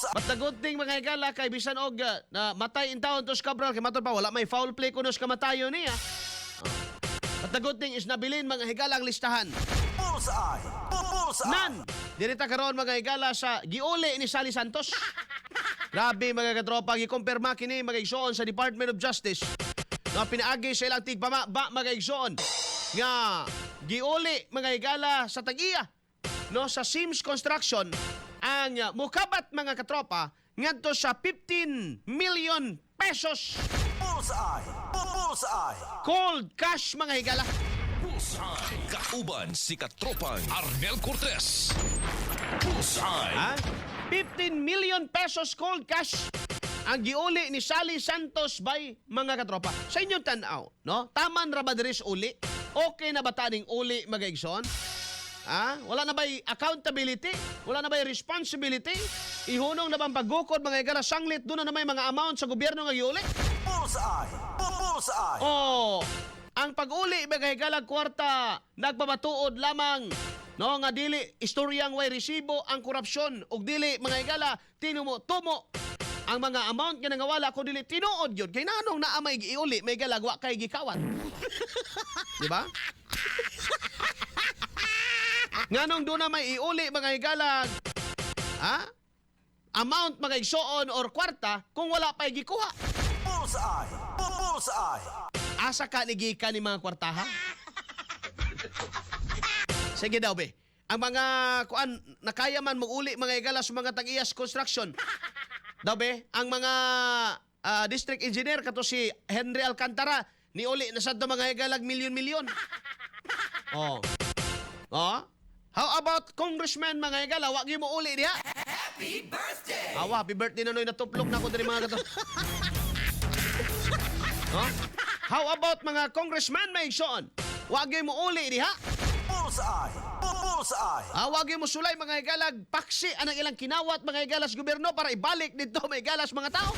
But the good thing mga higala kay bisan og na matay in town to Cabral kay matod pa wala may foul play kuno sa kamatayon niya. But the good thing is nabilin mga higala ang listahan. Nan, dirita karon mga higala sa giuli ni Sally Santos. Grabe mga katropa, gikumpirma kini mga igsoon sa Department of Justice. Na pinaagi sa ilang tigpama mga igsoon nga giuli mga higala sa tag-iya no sa Sims Construction ang mukabat mga katropa ngadto sa 15 million pesos. Cold cash mga higala. Bullseye. Kauban si katropang Arnel Cortez. Bullseye. Ha? 15 million pesos cold cash ang giuli ni Sally Santos by mga katropa. Sa inyong tanaw, no? Taman ra ba diri sa uli? Okay na ba taning uli mga igsoon? Wala na ba'y accountability? Wala na ba'y responsibility? Ihunong na bang paggukod mga higala sanglit doon na may mga amount sa gobyerno nga giuli? Oh, ang pag-uli mga higala kwarta nagpapatuod lamang no nga dili istoryang way resibo ang korupsyon ug dili mga higala tinumo-tumo ang mga amount nga nangawala ko dili tinuod yun kay nanong naa may giuli may galagwa kay gikawat. Di ba? Nganong doon na may iuli mga higala amount mga igsoon or kwarta kung wala pa gikuha. Asa ka nigika ni mga kwartaha? Sige daw be. Ang mga kuan nakaya man mag-uli mga higala sa mga tag-iyas construction. Daw be, ang mga district engineer kato si Henry Alcantara ni uli na sadto mga higala milyon-milyon. Oh. How about congressman mga higala? Wag mo uli diha. Happy birthday! Happy birthday na noy natuplok na ko diri mga kato. How about mga congressman may igsoon? Wag mo uli diha. Wag mo sulay mga higalag paksi anang ilang kinawat mga higalas gobyerno para ibalik dito mga higalas mga tao.